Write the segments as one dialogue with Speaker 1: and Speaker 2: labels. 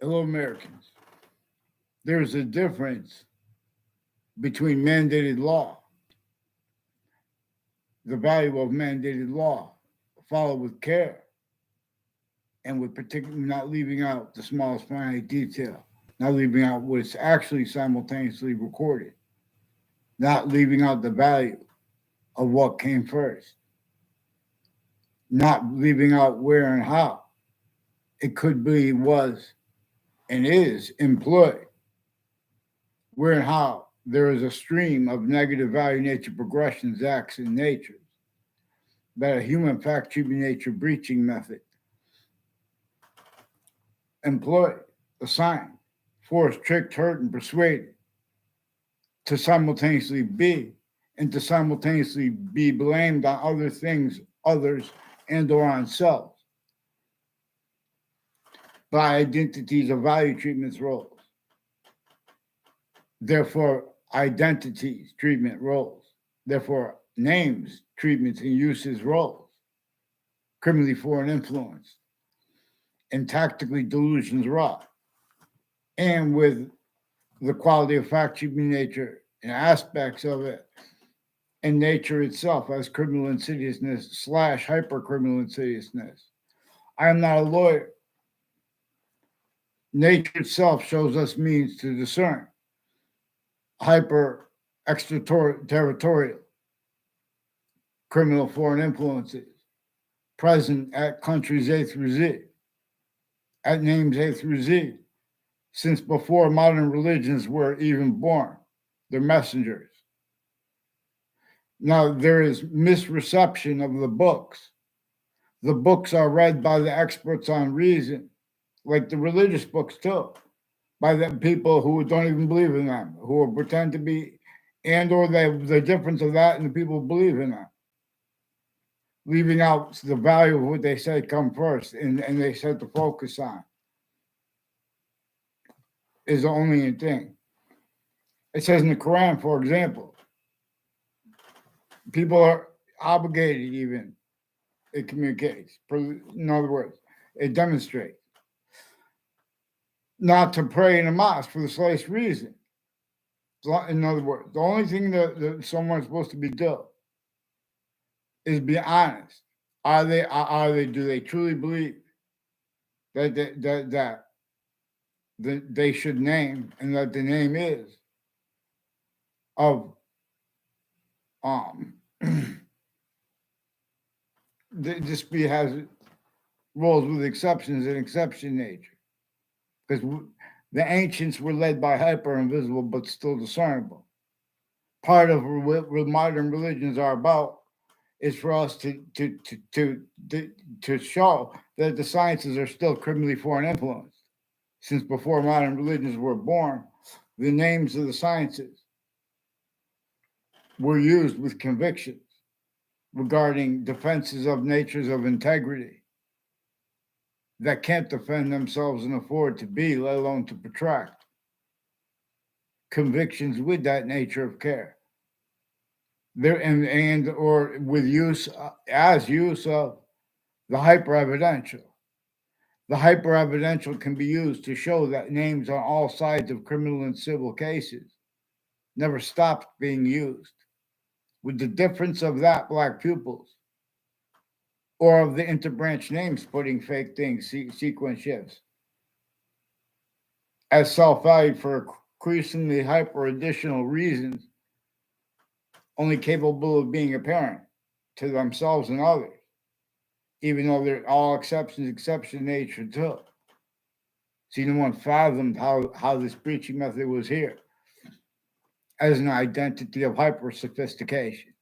Speaker 1: Hello, Americans. There's a difference between mandated law, the value of mandated law, followed with care, and with particular not leaving out the smallest finite detail, not leaving out what's actually simultaneously recorded, not leaving out the value of what came first, not leaving out where and how it could be, was, and is employed, where and how there is a stream of negative value nature progressions, acts, and natures that a human fact treatment nature breaching method employed, assigned, forced, tricked, hurt, and persuaded to simultaneously be and to simultaneously be blamed on other things, others, and or on self by identities of value treatments roles. Therefore, identities, treatment roles. Therefore, names, treatments, and uses roles. Criminally foreign influence and tactically delusions wrought. And with the quality of fact treatment nature and aspects of it and nature itself as criminal insidiousness / hyper criminal insidiousness. I am not a lawyer. Nature itself shows us means to discern hyper extraterritorial criminal foreign influences present at countries A through Z, at names A through Z, since before modern religions were even born. They're messengers. Now, there is misreception of the books. The books are read by the experts on reason, like the religious books too, by the people who don't even believe in them, who pretend to be, and or the difference of that and the people who believe in them, leaving out the value of what they said come first and they said to focus on is the only thing. It says in the Quran, for example, people are obligated even, it communicates. In other words, it demonstrates not to pray in a mosque for the slightest reason. In other words, the only thing that someone's supposed to be doing is be honest. Do they truly believe that they should name and that the name is of this has roles with exceptions and exception nature, because the ancients were led by hyper invisible but still discernible. Part of what modern religions are about is for us to show that the sciences are still criminally foreign influenced. Since before modern religions were born, the names of the sciences were used with convictions regarding defenses of natures of integrity that can't defend themselves and afford to be, let alone to protract. Convictions with that nature of care. There and or with use use of the hyper evidential. The hyper evidential can be used to show that names on all sides of criminal and civil cases never stopped being used, with the difference of that black pupils or of the interbranch names putting fake things, sequence shifts, as self-valued for increasingly hyper additional reasons only capable of being apparent to themselves and others, even though they're all exception nature too. See, no one fathomed how this breaching method was here as an identity of hyper sophistication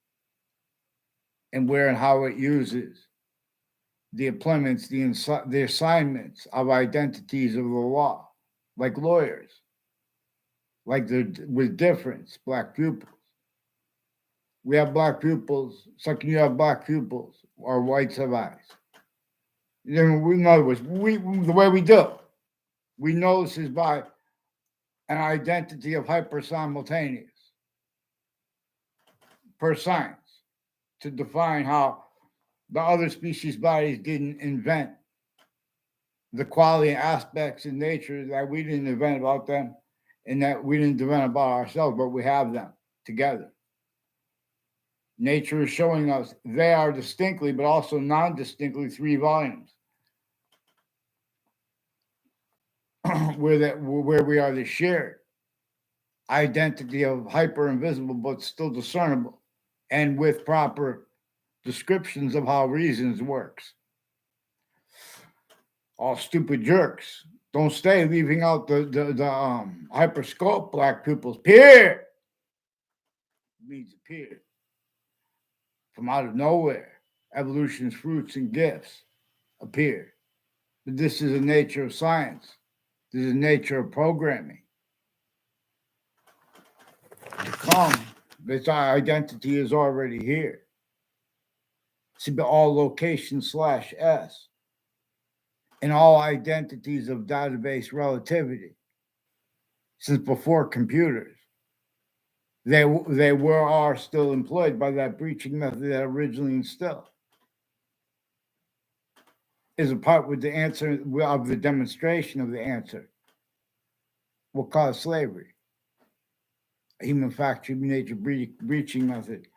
Speaker 1: and where and how it uses the employments, the assignments of identities of the law, like lawyers, like with difference, black pupils. We have black pupils. So can you have black pupils or whites have eyes? In other words, the way we do, we know this is by an identity of hyper simultaneous per science to define how the other species bodies didn't invent the quality and aspects in nature that we didn't invent about them and that we didn't invent about ourselves, but we have them together. Nature is showing us they are distinctly, but also non-distinctly, three volumes where we are the shared identity of hyper invisible, but still discernible, and with proper descriptions of how reasons works. All stupid jerks don't stay, leaving out the hyperscope black pupils. Appear means appear from out of nowhere. Evolution's fruits and gifts appear. But this is the nature of science. This is the nature of programming. To come, this identity is already here. See, all location /s and all identities of database relativity since before computers. They are still employed by that breaching method that originally instilled. Is a part with the answer of the demonstration of the answer will cause slavery. A human fact, human nature breaching method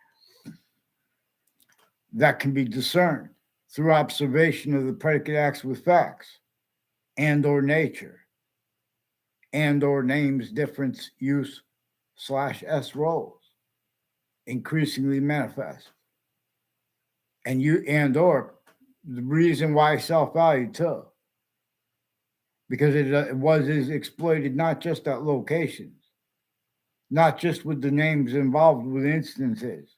Speaker 1: that can be discerned through observation of the predicate acts with facts and or nature and or names difference use /s roles increasingly manifest. And or the reason why self-value too. Because it is exploited not just at locations, not just with the names involved with instances,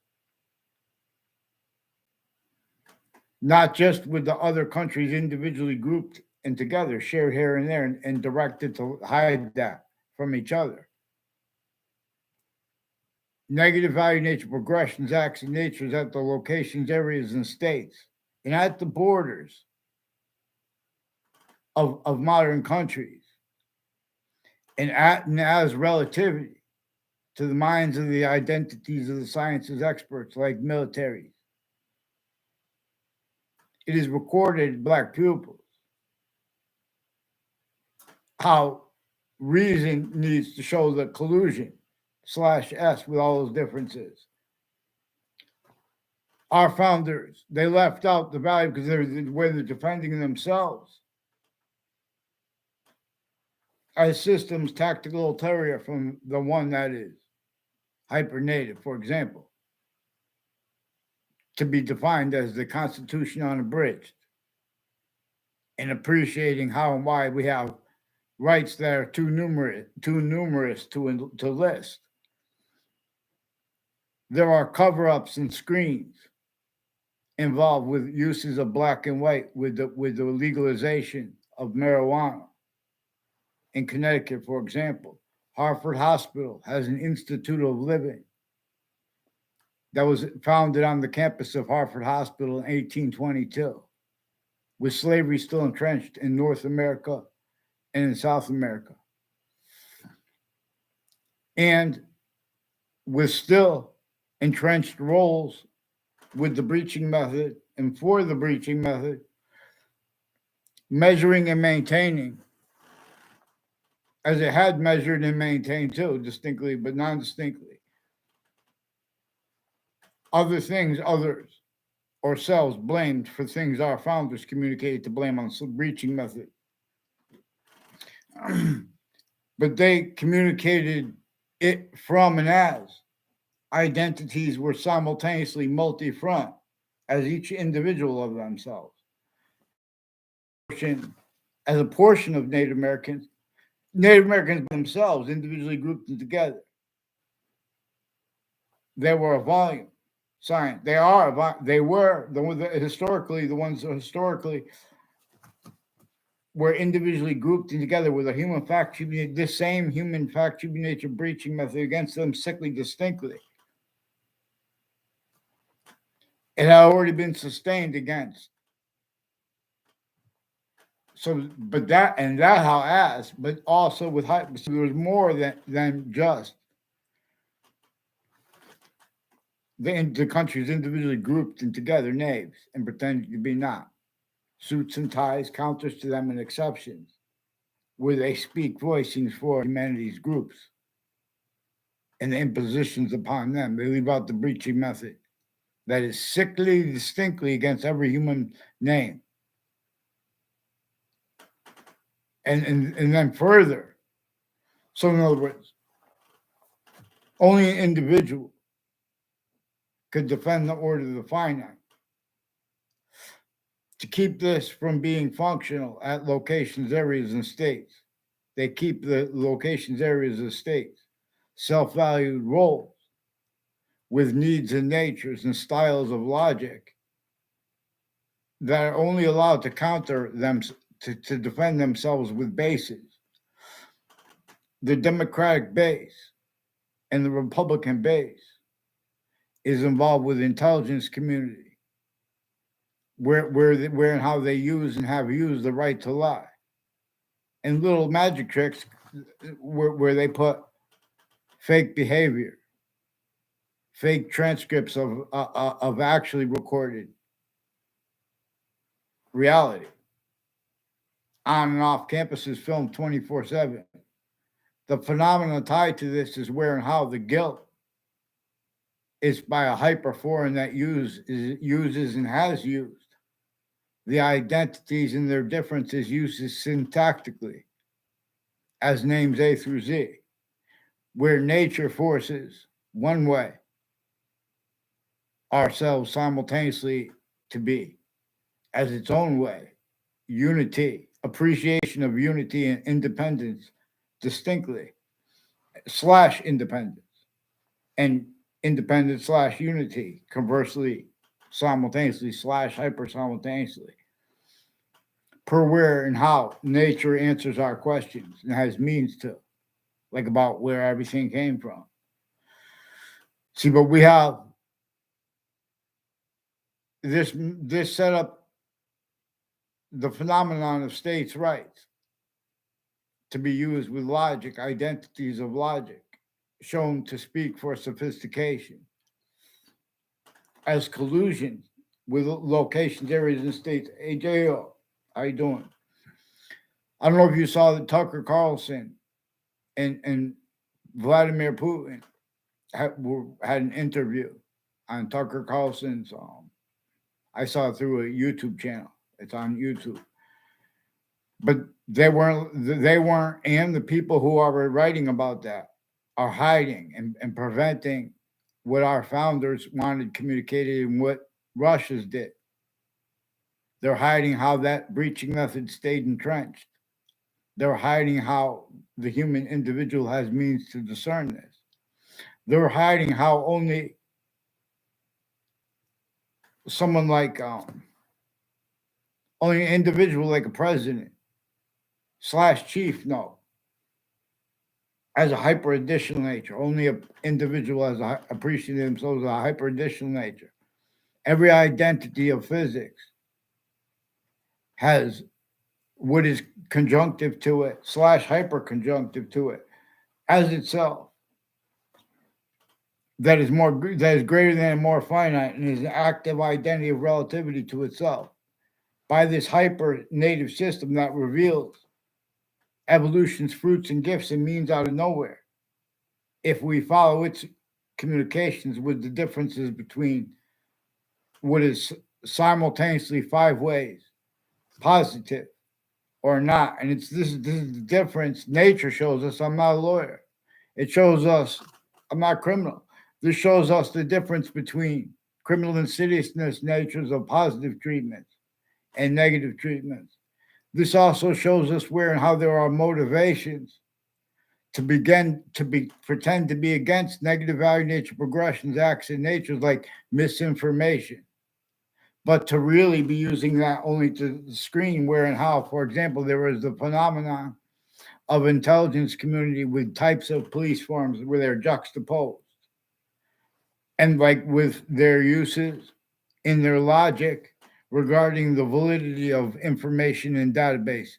Speaker 1: not just with the other countries individually grouped and together, shared here and there, and directed to hide that from each other. Negative value nature progressions, acts and natures at the locations, areas, and states, and at the borders of modern countries, and as relativity to the minds of the identities of the sciences experts like militaries. It is recorded black pupils how reason needs to show the collusion /s with all those differences. Our founders, they left out the value because they're defending themselves as systems tactical ulterior from the one that is hyper native, for example, to be defined as the Constitution unabridged, and appreciating how and why we have rights that are too numerous to list. There are cover-ups and screens involved with uses of black and white with the legalization of marijuana. In Connecticut, for example, Hartford Hospital has an Institute of Living that was founded on the campus of Hartford Hospital in 1822, with slavery still entrenched in North America and in South America, and with still entrenched roles with the breaching method and for the breaching method, measuring and maintaining, as it had measured and maintained too, distinctly but non-distinctly, other things, others, or selves blamed for things our founders communicated to blame on the breaching method. But they communicated it from and as identities were simultaneously multi-front as each individual of themselves. As a portion of Native Americans themselves individually grouped them together. They were a volume science. They were the ones historically were individually grouped and together with a human fact, this same human fact, human nature breaching method against them sickly distinctly. It had already been sustained against. So, but also with so there was more than just the countries individually grouped and together names and pretending to be not. suits and ties, counters to them, and exceptions, where they speak voicings for humanity's groups and the impositions upon them. They leave out the breaching method that is sickly, distinctly against every human name. And then further, so in other words, only an individual could defend the order of the finite. To keep this from being functional at locations, areas, and states, they keep the locations, areas, and states self-valued roles with needs and natures and styles of logic that are only allowed to counter them, to defend themselves with bases. The Democratic base and the Republican base is involved with the intelligence community, where and how they use and have used the right to lie, and little magic tricks where they put fake behavior, fake transcripts of actually recorded reality on and off campuses, filmed 24/7. The phenomenon tied to this is where and how the guilt is by a hyperforeign that uses and has used the identities and their differences uses syntactically as names A through Z, where nature forces one way ourselves simultaneously to be as its own way, unity, appreciation of unity and independence distinctly, slash independence, and independence slash unity, conversely, simultaneously, slash hyper simultaneously, per where and how nature answers our questions and has means to, like about where everything came from. See, but we have this set up the phenomenon of states' rights to be used with logic, identities of logic, shown to speak for sophistication, as collusion with locations, areas, and states. Hey, J.O., how you doing? I don't know if you saw that Tucker Carlson and Vladimir Putin had an interview on Tucker Carlson's. I saw it through a YouTube channel. It's on YouTube. But they weren't, and the people who are writing about that are hiding and preventing what our founders wanted communicated and what Russia's did. They're hiding how that breaching method stayed entrenched. They're hiding how the human individual has means to discern this. They're hiding how only someone like only an individual like a president slash chief as a hyper additional nature. Only an individual as a appreciating themselves as a hyper additional nature. Every identity of physics has what is conjunctive to it slash hyper conjunctive to it as itself. That is greater than and more finite and is an active identity of relativity to itself by this hyper native system that reveals evolution's fruits and gifts and means out of nowhere. If we follow its communications with the differences between what is simultaneously 5 ways, positive or not, and this is the difference. Nature shows us. I'm not a lawyer. It shows us I'm not criminal. This shows us the difference between criminal insidiousness natures of positive treatments and negative treatments. This also shows us where and how there are motivations to pretend to be against negative value nature progressions, acts, and natures like misinformation, but to really be using that only to screen where and how. For example, there is the phenomenon of intelligence community with types of police forms where they're juxtaposed. And like with their uses in their logic regarding the validity of information in databases,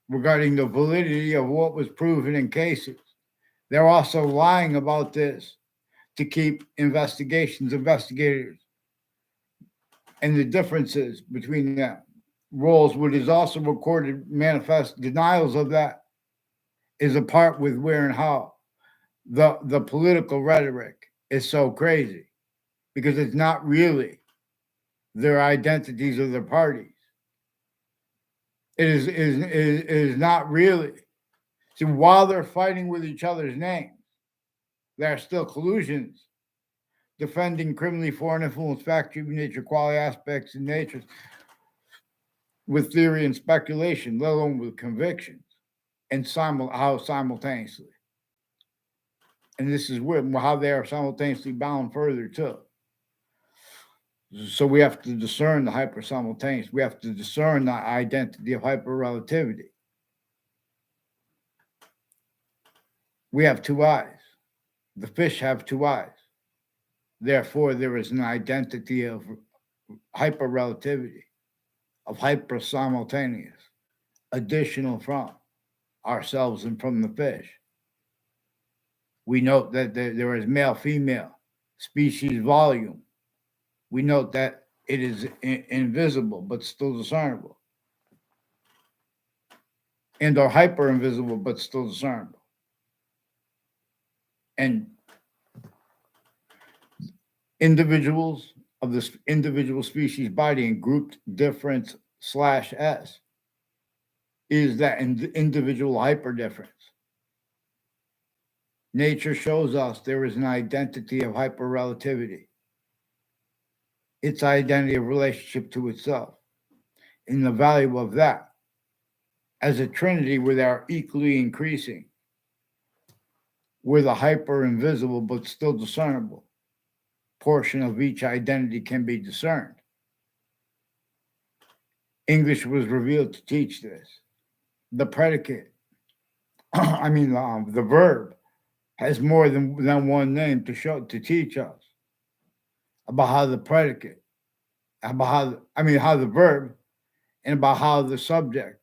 Speaker 1: regarding the validity of what was proven in cases. They're also lying about this to keep investigators and the differences between them roles, what is also recorded manifest denials of that is a part with where and how the political rhetoric is so crazy because it's not really their identities of their parties. It is not really. See, while they're fighting with each other's names, there are still collusions defending criminally foreign influence, fact, human nature, quality aspects, and natures with theory and speculation, let alone with convictions, and how simultaneously. And this is how they are simultaneously bound further too. So we have to discern the hyper simultaneous. We have to discern the identity of hyper relativity. We have two eyes. The fish have two eyes. Therefore, there is an identity of hyper relativity, of hyper simultaneous, additional from ourselves and from the fish. We note that there is male female, species volume. We note that it is invisible but still discernible, and are hyper invisible but still discernible. And individuals of this individual species body and grouped difference /S is that individual hyper difference. Nature shows us there is an identity of hyper relativity, its identity of relationship to itself, and the value of that as a trinity where they are equally increasing, where the hyper invisible but still discernible portion of each identity can be discerned. English was revealed to teach this. The predicate, the verb, has more than one name to teach us about how the predicate, how the verb, and about how the subject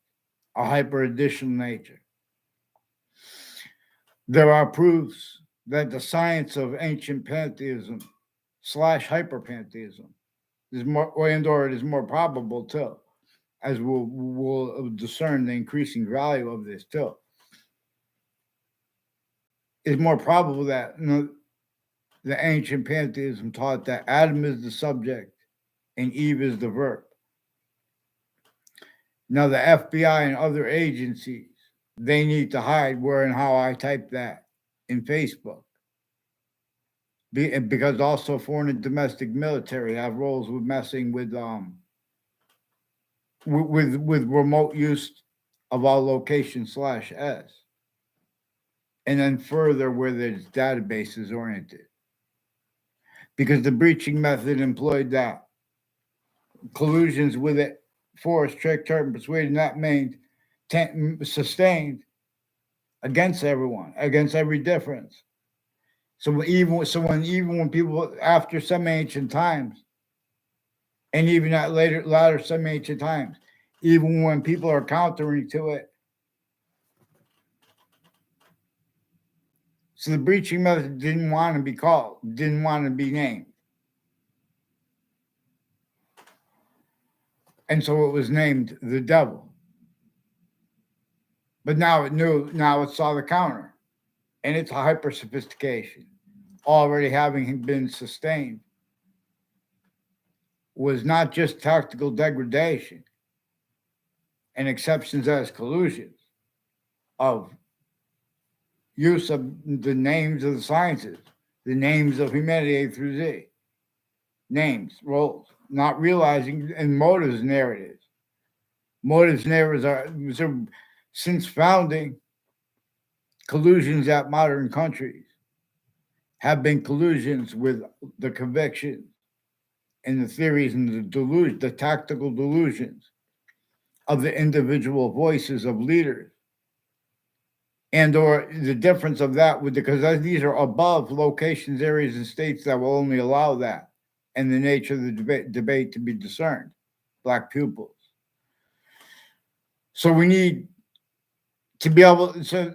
Speaker 1: are hyper additional nature. There are proofs that the science of ancient pantheism / hyperpantheism is more, or it is more probable too, as we'll discern the increasing value of this too. It's more probable that the ancient pantheism taught that Adam is the subject and Eve is the verb. Now the FBI and other agencies, they need to hide where and how I type that in Facebook. Because also foreign and domestic military have roles with messing with remote use of all location /S. And then further where there's databases oriented. Because the breaching method employed that collusions with it, force, trick, tart, and persuaded, not made, sustained against everyone, against every difference. So even when people after some ancient times, and even at later some ancient times, even when people are countering to it. So the breaching method didn't want to be called, didn't want to be named. And so it was named the devil. But now it saw the counter. And it's a hyper sophistication, already having been sustained, was not just tactical degradation and exceptions as collusions of use of the names of the sciences, the names of humanity A through Z, names, roles, not realizing, and motives, narratives. Motives, narratives are since founding, collusions at modern countries have been collusions with the convictions and the theories and the tactical delusions of the individual voices of leaders. And or the difference of that because these are above locations, areas, and states that will only allow that, and the nature of the debate to be discerned, Black pupils. So we need to be able. So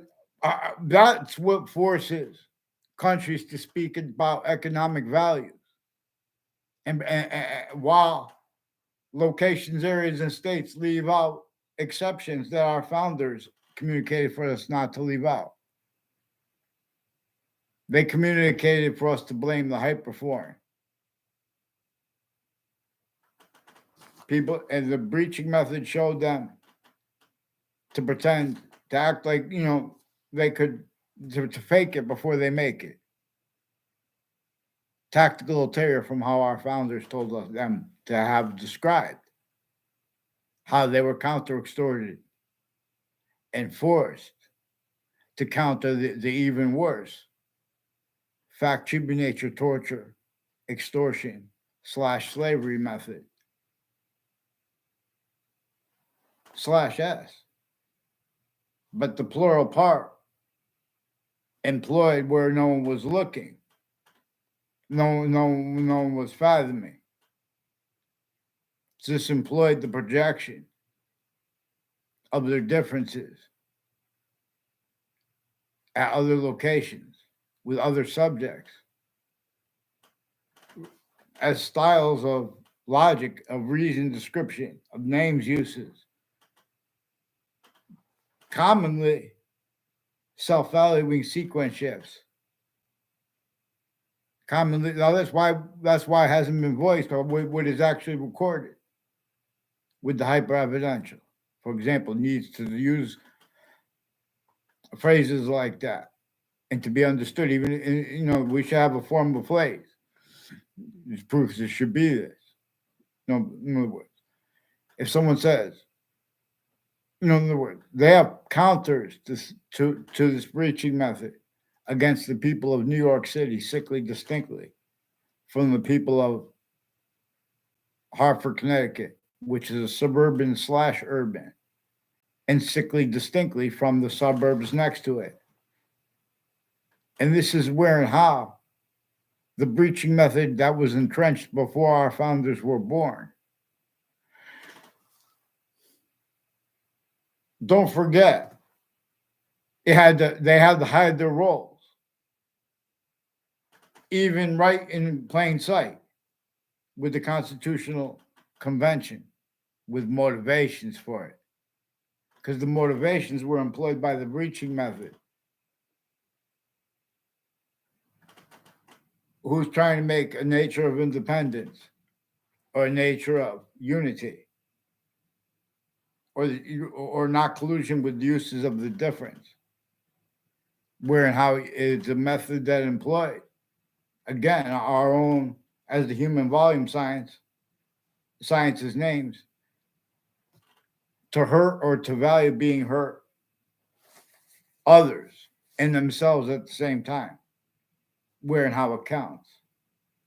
Speaker 1: that's what forces countries to speak about economic values, and while locations, areas, and states leave out exceptions that our founders communicated for us not to leave out. They communicated for us to blame the hyperforeign. People, and the breaching method showed them to pretend, to act like, they could, to fake it before they make it. Tactical ulterior from how our founders told us them to have described how they were counter extorted and forced to counter the even worse fact human nature torture, extortion / slavery method /s. But the plural part employed where no one was looking, no one was fathoming. This employed the projection of their differences at other locations with other subjects as styles of logic, of reason, description, of names, uses, commonly self-valuing sequence shifts. Commonly, now that's why it hasn't been voiced, or what is actually recorded with the hyper-evidential. For example, needs to use phrases like that and to be understood. Even we should have a form of phrase. This proves it should be this. No, in other words, if someone says, in other words, they have counters to this breaching method against the people of New York City, sickly distinctly from the people of Hartford, Connecticut, which is a suburban / urban, and sickly distinctly from the suburbs next to it. And this is where and how the breaching method that was entrenched before our founders were born. Don't forget, they had to hide their roles, even right in plain sight, with the Constitutional Convention, with motivations for it, because the motivations were employed by the breaching method. Who's trying to make a nature of independence or a nature of unity, or not collusion with uses of the difference, where and how is the method that employed. Again, our own, as the human volume science's names, to hurt or to value being hurt others and themselves at the same time, where and how it counts,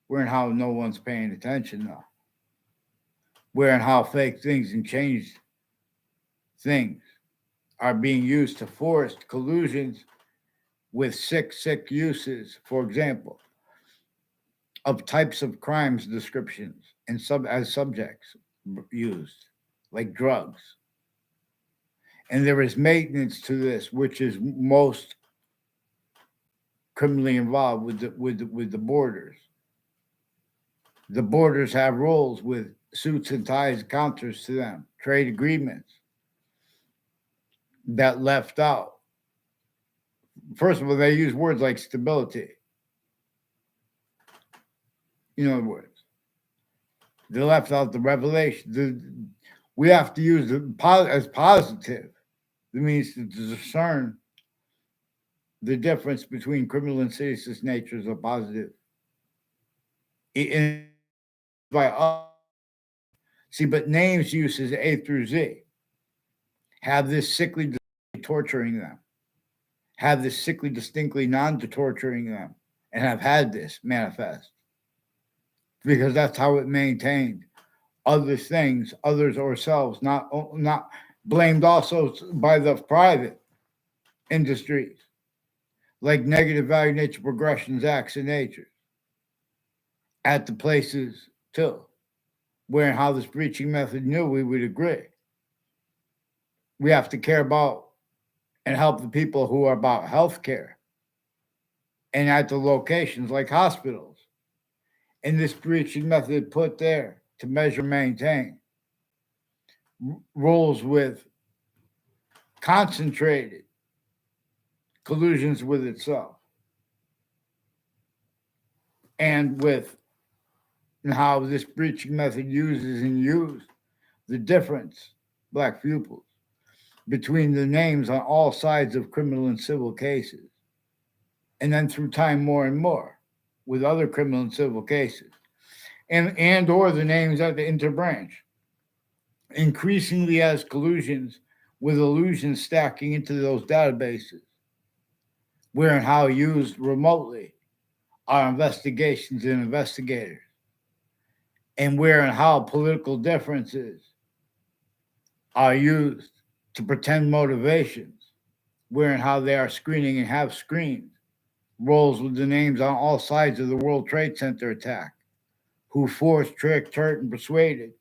Speaker 1: where and how no one's paying attention though, where and how fake things and changed things are being used to force collusions with sick uses, for example, of types of crimes descriptions and as subjects used, like drugs. And there is maintenance to this, which is most criminally involved with the borders. The borders have roles with suits and ties, counters to them, trade agreements that left out. First of all, they use words like stability. In other words, they left out the revelation. We have to use it as positive. It means to discern the difference between criminal and citizen's natures of positive. By us. See, but names uses A through Z have this sickly torturing them, have this sickly distinctly non-torturing them, and have had this manifest. Because that's how it maintained other things, others or selves, not blamed also by the private industries, like negative value nature progressions, acts and natures, at the places too, where and how this breaching method knew we would agree. We have to care about and help the people who are about healthcare and at the locations like hospitals. And this breaching method put there to measure, maintain rolls with concentrated collusions with itself and with how this breaching method uses and used the difference, black pupils, between the names on all sides of criminal and civil cases, and then through time more and more with other criminal and civil cases, and or the names at the interbranch, increasingly as collusions with illusions stacking into those databases, where and how used remotely are investigations and investigators, and where and how political differences are used to pretend motivations, where and how they are screening and have screened roles with the names on all sides of the World Trade Center attack, who forced, tricked, hurt, and persuaded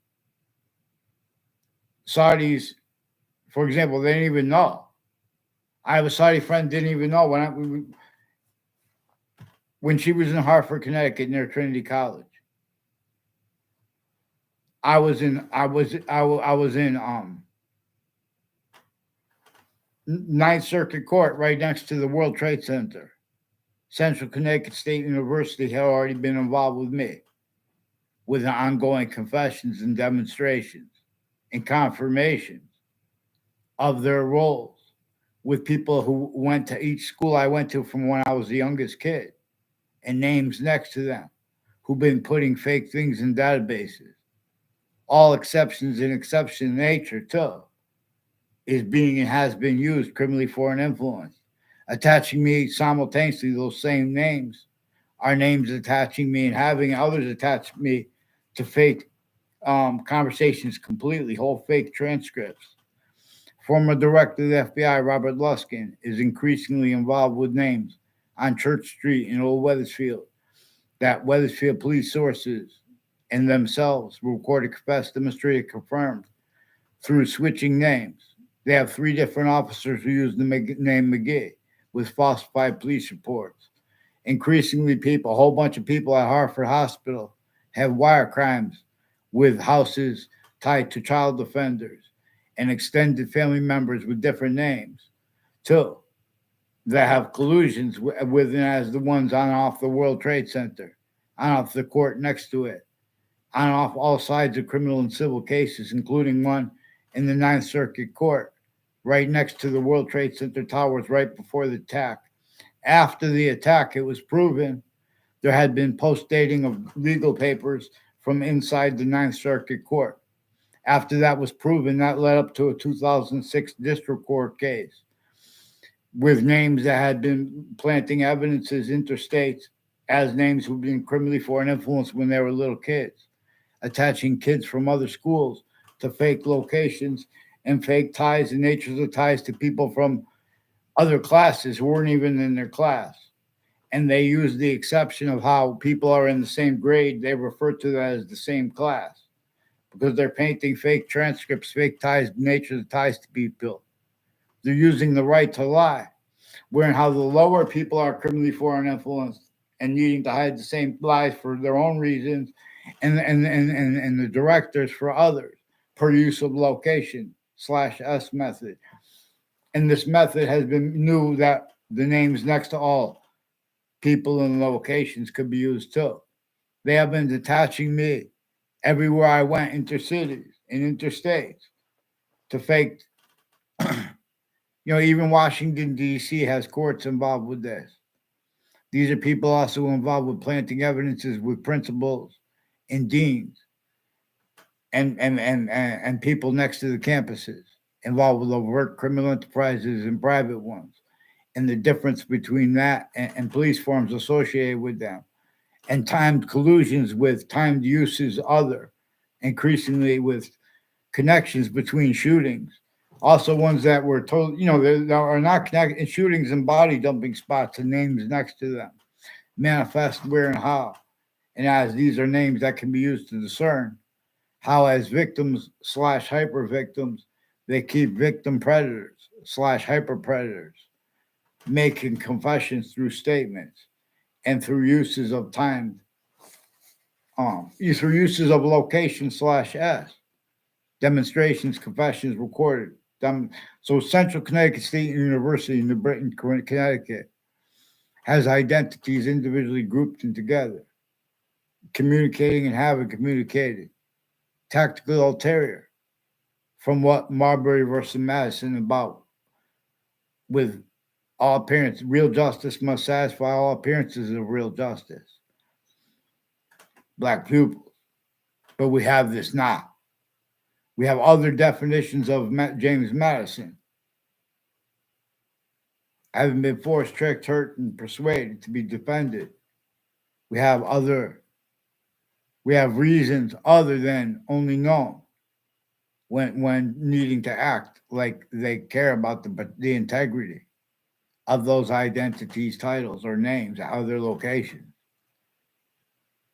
Speaker 1: Saudis, for example, they didn't even know. I have a Saudi friend didn't even know when she was in Hartford, Connecticut, near Trinity College. I was in Ninth Circuit Court right next to the World Trade Center. Central Connecticut State University had already been involved with me with the ongoing confessions and demonstrations and confirmations of their roles with people who went to each school I went to from when I was the youngest kid and names next to them who've been putting fake things in databases. All exceptions in exception nature, too, is being and has been used criminally for an influence. Attaching me simultaneously, those same names are names attaching me and having others attach me to fake conversations completely, whole fake transcripts. Former director of the FBI, Robert Luskin, is increasingly involved with names on Church Street in Old Weathersfield that Weathersfield police sources and themselves recorded, confessed, demonstrated, confirmed through switching names. They have three different officers who use the name McGee with falsified police reports. Increasingly, a whole bunch of people at Hartford Hospital have wire crimes with houses tied to child offenders and extended family members with different names, too, that have collusions with and as the ones on and off the World Trade Center, on and off the court next to it, on and off all sides of criminal and civil cases, including one in the Ninth Circuit Court, right next to the World Trade Center towers, right before the attack. After the attack, it was proven there had been post dating of legal papers from inside the Ninth Circuit Court. After that was proven, that led up to a 2006 district court case with names that had been planting evidences interstates as names who'd been criminally for an influence when they were little kids, attaching kids from other schools to fake locations and fake ties and natures of ties to people from other classes who weren't even in their class. And they use the exception of how people are in the same grade, they refer to that as the same class because they're painting fake transcripts, fake ties, nature of ties to people. They're using the right to lie, wherein how the lower people are criminally foreign influenced and needing to hide the same lies for their own reasons, and the directors for others per use of location slash S method. And this method has been new that the names next to all people and locations could be used too. They have been detaching me everywhere I went, intercities and interstates, to fake. Even Washington, D.C. has courts involved with this. These are people also involved with planting evidences with principals and deans and people next to the campuses involved with overt criminal enterprises and private ones, and the difference between that and police forms associated with them, and timed collusions with timed uses other, increasingly with connections between shootings. Also, ones that were told, they are not connected, shootings and body dumping spots and names next to them manifest where and how. And as these are names that can be used to discern how, as victims slash hyper victims, they keep victim predators slash hyper predators making confessions through statements and through uses of time, through uses of location slash S. demonstrations, confessions recorded. So Central Connecticut State University in New Britain, Connecticut, has identities individually grouped and together, communicating and having communicated. Tactical ulterior, from what Marbury versus Madison about, with all appearance, real justice must satisfy all appearances of real justice. Black pupils. But we have this now. We have other definitions of James Madison. Having been forced, tricked, hurt, and persuaded to be defended. We have reasons other than only known when needing to act like they care about the integrity of those identities, titles, or names, other locations.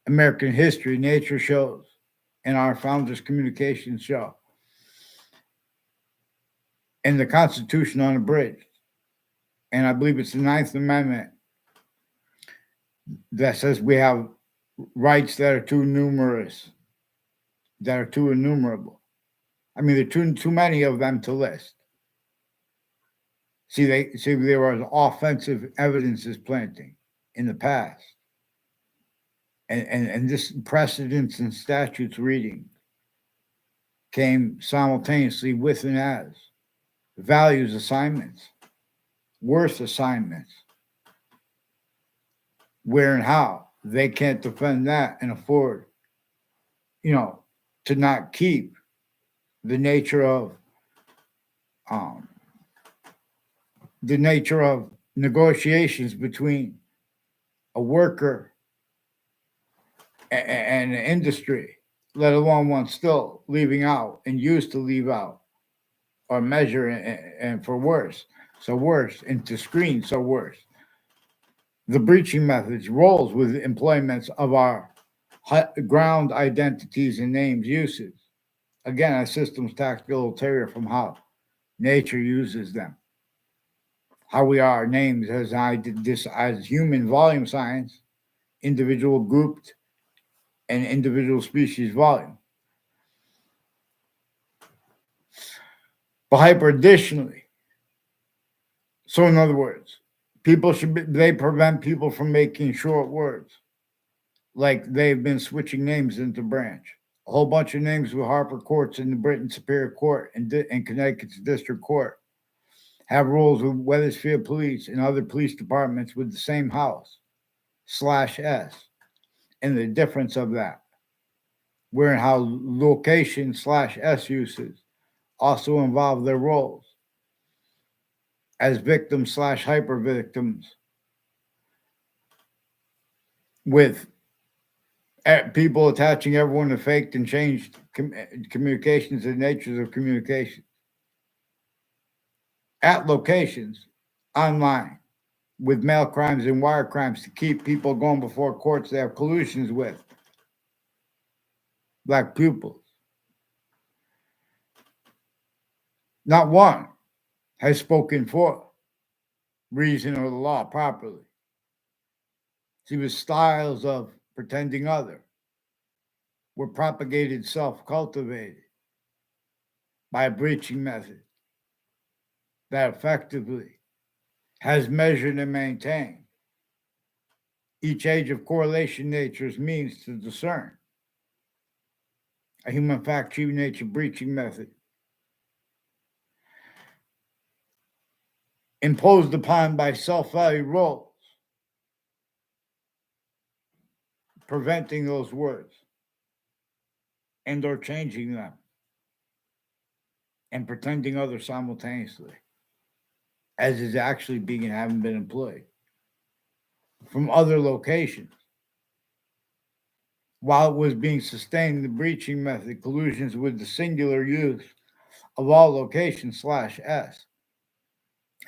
Speaker 1: American history, nature shows, and our founders' communications show, and the Constitution unabridged, and I believe it's the Ninth Amendment that says we have rights that are too numerous, that are too innumerable. I mean, there are too many of them to list. See, there was offensive evidences planting in the past. And this precedents and statutes reading came simultaneously with and as values assignments, worth assignments, where and how they can't defend that and afford, to not keep the nature of negotiations between a worker and an industry, let alone one still leaving out and used to leave out or measure and for worse, and to screen so worse. The breaching methods, roles with employments of our ground identities and names uses. Again, our system's tactical ulterior from how nature uses them. How we are names as I did this as human volume science, individual grouped, and individual species volume. But hyper additionally, so in other words, they prevent people from making short words, like they've been switching names into branch. A whole bunch of names with Harper courts in the Britain Superior Court and Connecticut's District Court have rules with Wethersfield Police and other police departments with the same house /S, and the difference of that, where and how location /S uses also involve their roles as victims /hyper victims, with people attaching everyone to faked and changed communications and natures of communication at locations online with mail crimes and wire crimes to keep people going before courts they have collusions with black pupils. Not one has spoken for reason or the law properly. See, with styles of pretending other were propagated, self-cultivated by a breaching method that effectively has measured and maintained each age of correlation nature's means to discern a human fact true nature breaching method imposed upon by self-value roles, preventing those words and or changing them and pretending other simultaneously, as is actually being and having been employed from other locations. While it was being sustained, the breaching method collusions with the singular use of all locations /S.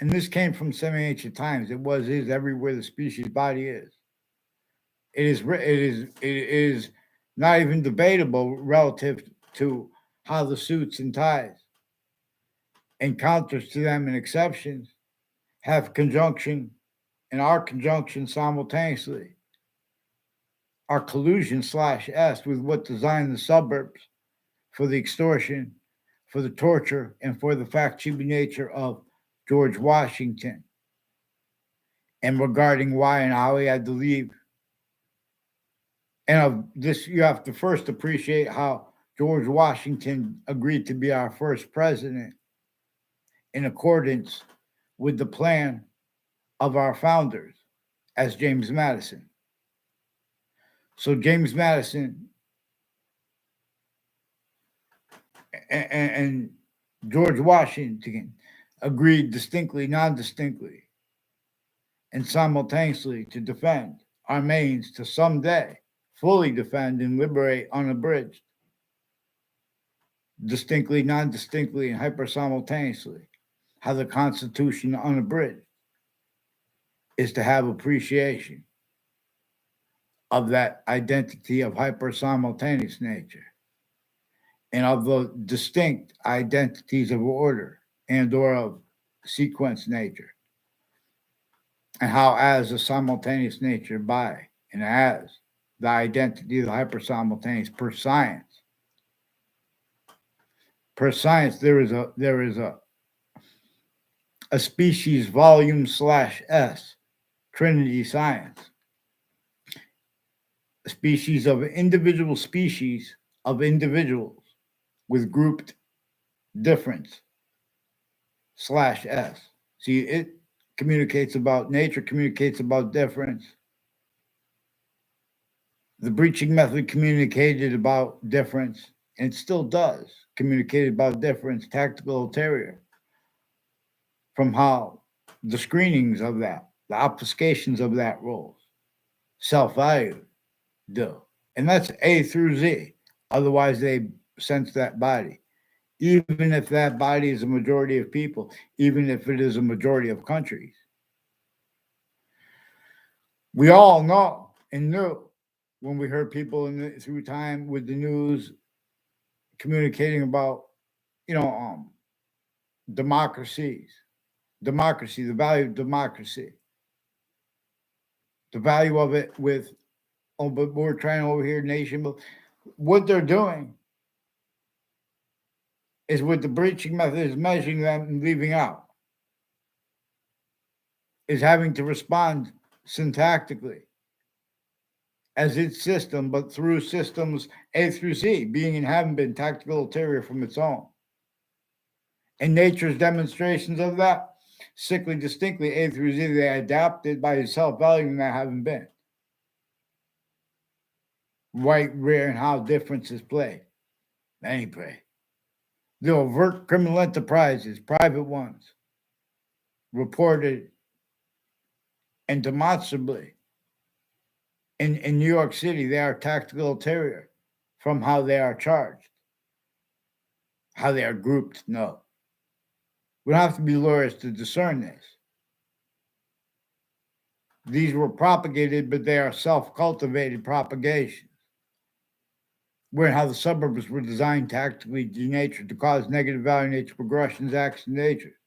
Speaker 1: And this came from semi-ancient times. It is everywhere the species body is. It is not even debatable relative to how the suits and ties and counters to them and exceptions have conjunction and are conjunction simultaneously. Our collusion /S with what designed the suburbs for the extortion for the torture and for the fact-cheating nature of George Washington, and regarding why and how he had to leave. And of this, you have to first appreciate how George Washington agreed to be our first president in accordance with the plan of our founders as James Madison. So James Madison and George Washington agreed distinctly, non-distinctly, and simultaneously to defend our means to someday fully defend and liberate unabridged, distinctly, non-distinctly, and hyper-simultaneously, how the Constitution unabridged is to have appreciation of that identity of hyper-simultaneous nature and of the distinct identities of order and or of sequence nature, and how as a simultaneous nature by and as the identity of the hyper-simultaneous per science. Per science, there is a species volume /S, Trinity science. A species of individual species of individuals with grouped difference /S. See, it communicates about nature, communicates about difference. The breaching method communicated about difference, and it still does communicate about difference, tactical ulterior, from how the screenings of that, the obfuscations of that roles, self-value do. And that's A through Z. Otherwise, they sense that body. Even if that body is a majority of people, even if it is a majority of countries. We all know and knew when we heard people through time with the news communicating about, democracy, the value of democracy, the value of it with, but we're trying over here, nation. But what they're doing is with the breaching method is measuring them and leaving out, is having to respond syntactically as its system, but through systems A through Z, being and having been tactical ulterior from its own. And nature's demonstrations of that, sickly distinctly A through Z, they adapted by self-valuing that haven't been. Right, where, and how differences play. Any play. They'll avert criminal enterprises, private ones, reported and demonstrably in New York City, they are tactical ulterior from how they are charged, how they are grouped. No. We don't have to be lawyers to discern this. These were propagated, but they are self-cultivated propagations. Where and how the suburbs were designed tactically denatured to cause negative value nature progressions, acts in nature,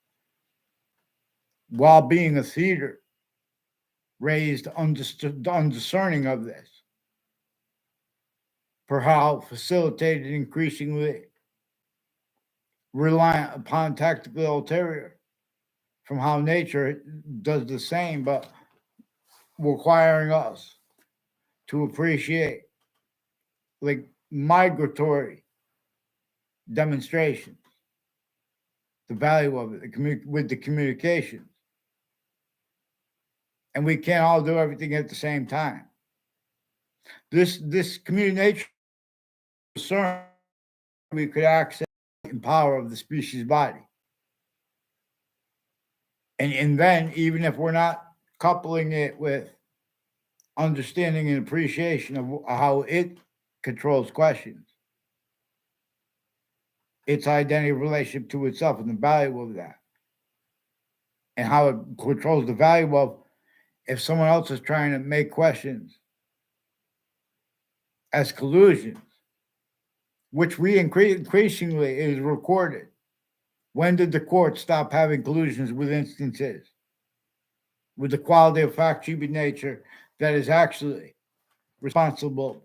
Speaker 1: while being a theater raised undiscerning of this, for how facilitated increasingly reliant upon tactical ulterior from how nature does the same, but requiring us to appreciate like migratory demonstrations, the value of it, with the communications. And we can't all do everything at the same time. This community nature concern we could access the power of the species body. And then even if we're not coupling it with understanding and appreciation of how it controls questions, its identity relationship to itself and the value of that, and how it controls the value of if someone else is trying to make questions as collusions, which we increasingly is recorded. When did the court stop having collusions with instances with the quality of fact-cheating nature that is actually responsible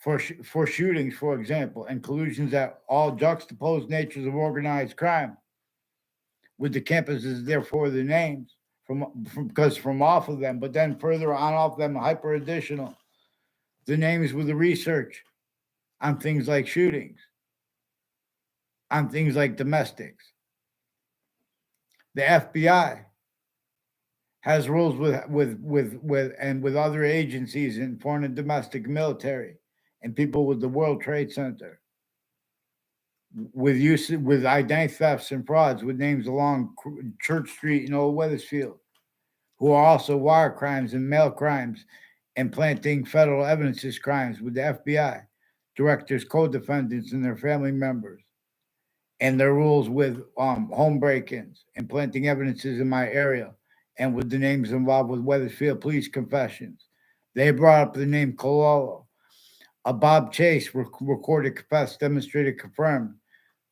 Speaker 1: for shootings, for example, and collusions that all juxtapose natures of organized crime, with the campuses, therefore the names because from off of them, but then further on off them, hyper additional, the names with the research on things like shootings, on things like domestics. The FBI has rules with other agencies in foreign and domestic military and people with the World Trade Center, with identity thefts and frauds with names along Church Street in Old Weathersfield, who are also wire crimes and mail crimes and planting federal evidences crimes with the FBI, directors, co-defendants, and their family members, and their rules with home break-ins and planting evidences in my area, and with the names involved with Weathersfield police confessions. They brought up the name Cololo. A Bob Chase recorded, confessed, demonstrated, confirmed.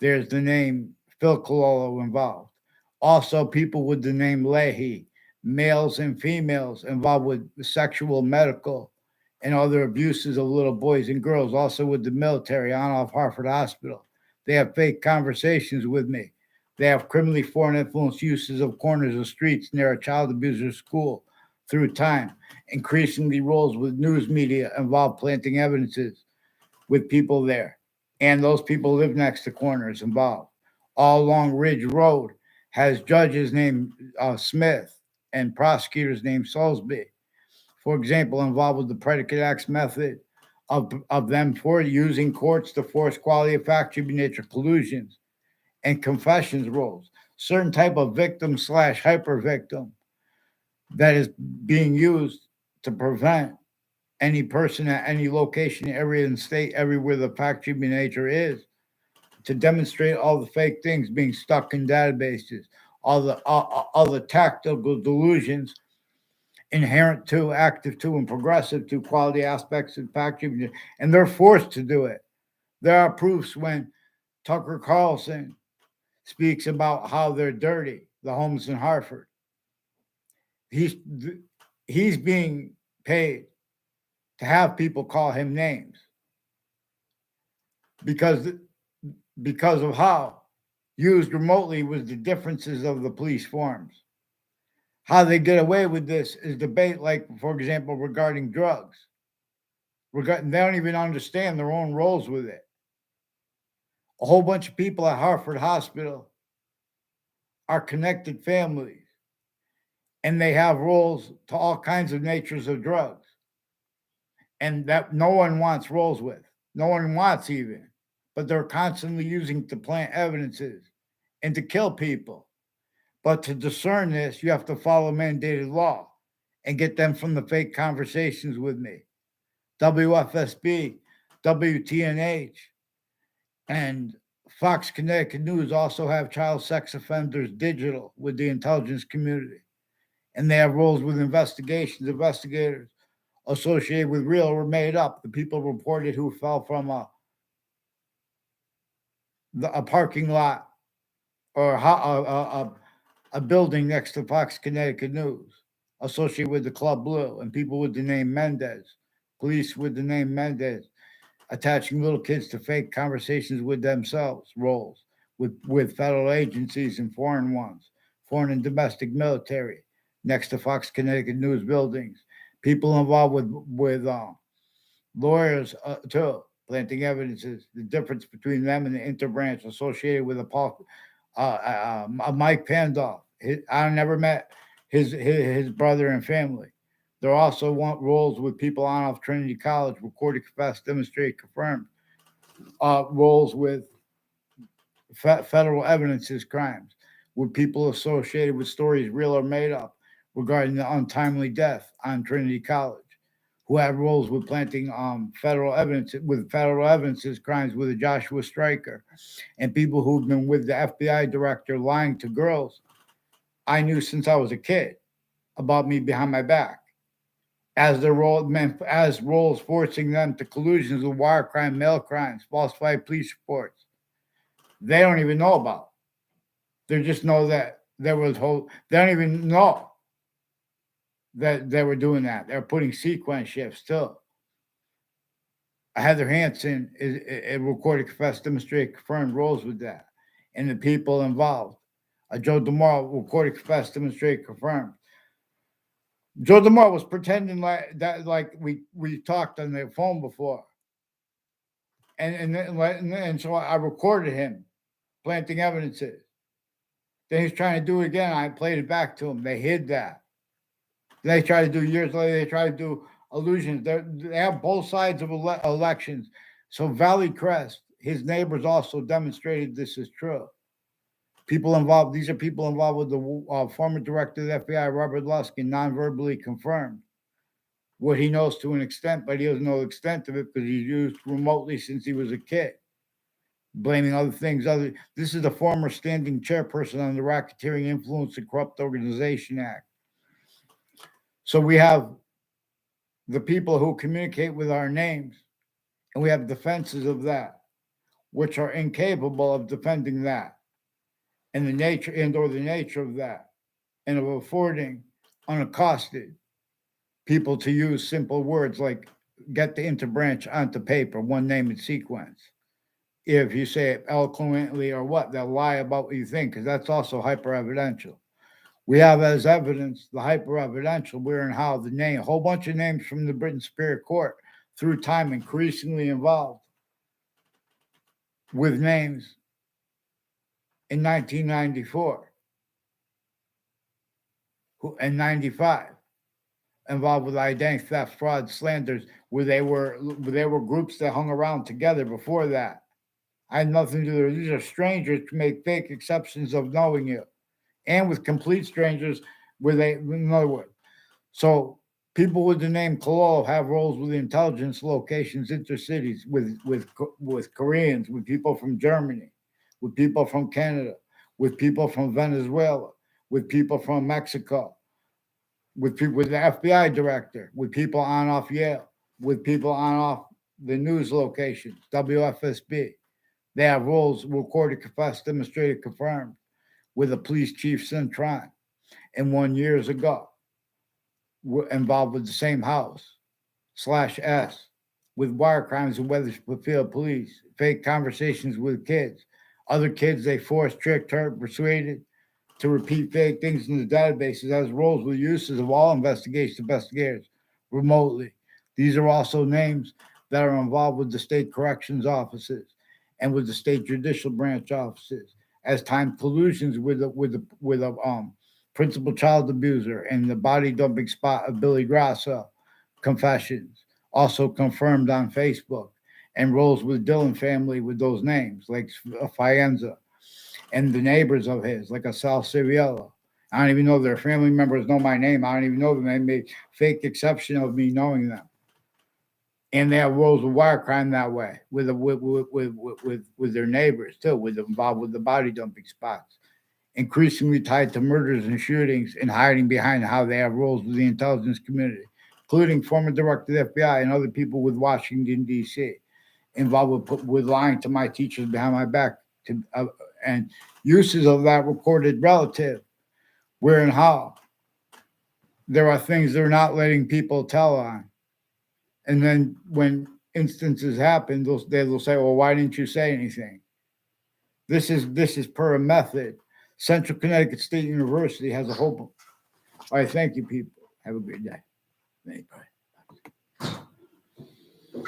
Speaker 1: There's the name Phil Cololo involved. Also, people with the name Leahy, males and females involved with sexual, medical, and other abuses of little boys and girls, also with the military on off Hartford Hospital. They have fake conversations with me. They have criminally foreign influence uses of corners of streets near a child abuser school through time. Increasingly roles with news media involve planting evidences with people there. And those people live next to corners involved. All along Ridge Road has judges named Smith and prosecutors named Salisbury, for example, involved with the predicate acts method of them for using courts to force quality of fact nature collusions and confessions roles. Certain type of victim slash hyper victim that is being used to prevent any person at any location, area, and state, everywhere the fact nature is, to demonstrate all the fake things being stuck in databases, all the tactical delusions inherent to, active to, and progressive to quality aspects of fact nature, and they're forced to do it. There are proofs when Tucker Carlson speaks about how they're dirty, the homes in Hartford. He's he's being paid to have people call him names because of how used remotely was the differences of the police forms. How they get away with this is debate, like, for example, regarding drugs. They don't even understand their own roles with it. A whole bunch of people at Hartford Hospital are connected families, and they have roles to all kinds of natures of drugs, and that no one wants roles with. No one wants even, but they're constantly using to plant evidences and to kill people. But to discern this, you have to follow mandated law and get them from the fake conversations with me. WFSB, WTNH, and Fox Connecticut News also have child sex offenders digital with the intelligence community. And they have roles with investigators associated with real or made up. The people reported who fell from a parking lot or a building next to Fox Connecticut News, associated with the Club Blue, and people with the name Mendez, police with the name Mendez, attaching little kids to fake conversations with themselves, roles with federal agencies and foreign ones, foreign and domestic military, next to Fox Connecticut News buildings, people involved with lawyers too, planting evidences, the difference between them and the interbranch associated with a Mike Pandolf. I never met his brother and family. There also want roles with people on off Trinity College, recorded, confessed, demonstrated, confirmed. Roles with federal evidences crimes, with people associated with stories real or made up regarding the untimely death on Trinity College, who have roles with planting federal evidences crimes with a Joshua Stryker, and people who've been with the FBI director lying to girls I knew since I was a kid about me behind my back, as roles forcing them to collusions with wire crime, mail crimes, falsified police reports. They don't even know about. They just know that there was whole. They don't even know that they were doing that. They're putting sequence shifts too. Heather Hansen is recorded, confessed, demonstrated, confirmed roles with that, and the people involved. Joe DeMar recorded, confessed, demonstrated, confirmed. Joe DeMar was pretending like that, like we talked on the phone before, and so I recorded him planting evidences. Then he's trying to do it again. I played it back to him. They hid that. They try to do years later. They try to do illusions. They have both sides of elections. So Valley Crest, his neighbors also demonstrated this is true. People involved. These are people involved with the former director of the FBI, Robert Luskin, non-verbally confirmed what he knows to an extent, but he doesn't know the extent of it because he's used remotely since he was a kid. Blaming other things. This is the former standing chairperson on the Racketeering Influence and Corrupt Organization Act. So we have the people who communicate with our names, and we have defenses of that, which are incapable of defending that, and the nature of that, and of affording unaccosted people to use simple words like get the interbranch onto paper, one name and sequence. If you say it eloquently or what, they'll lie about what you think, because that's also hyper evidential. We have as evidence the hyper evidential where and how the name, a whole bunch of names from the Britain Superior Court through time increasingly involved with names in 1994 and 95 involved with identity theft, fraud, slanders, where they were groups that hung around together before that. I had nothing to do with it. These are strangers to make fake exceptions of knowing you, and with complete strangers where they, in other words. So people with the name Kalol have roles with intelligence locations, intercities, with Koreans, with people from Germany, with people from Canada, with people from Venezuela, with people from Mexico, with people with the FBI director, with people on off Yale, with people on off the news locations, WFSB. They have roles recorded, confessed, demonstrated, confirmed with the police chief Centron, and 1 years ago were involved with the same house /S with wire crimes in Wethersfield police, fake conversations with kids, other kids they forced, tricked, hurt, persuaded to repeat fake things in the databases as roles with uses of all investigators remotely. These are also names that are involved with the state corrections offices and with the state judicial branch offices as time collusions with a principal child abuser and the body dumping spot of Billy Grasso confessions, also confirmed on Facebook, and roles with Dillon family with those names like Fienza and the neighbors of his, like a Sal Civiello. I don't even know their family members know my name. I don't even know them. They made fake exception of me knowing them. And they have roles of wire crime that way with their neighbors too, involved with the body dumping spots, increasingly tied to murders and shootings and hiding behind how they have roles with the intelligence community, including former director of the FBI and other people with Washington, D.C., involved with lying to my teachers behind my back and uses of that recorded relative, where and how there are things they're not letting people tell on. And then when instances happen, they'll say, well, why didn't you say anything? This is per a method. Central Connecticut State University has a whole. All right, thank you, people. Have a great day. Bye.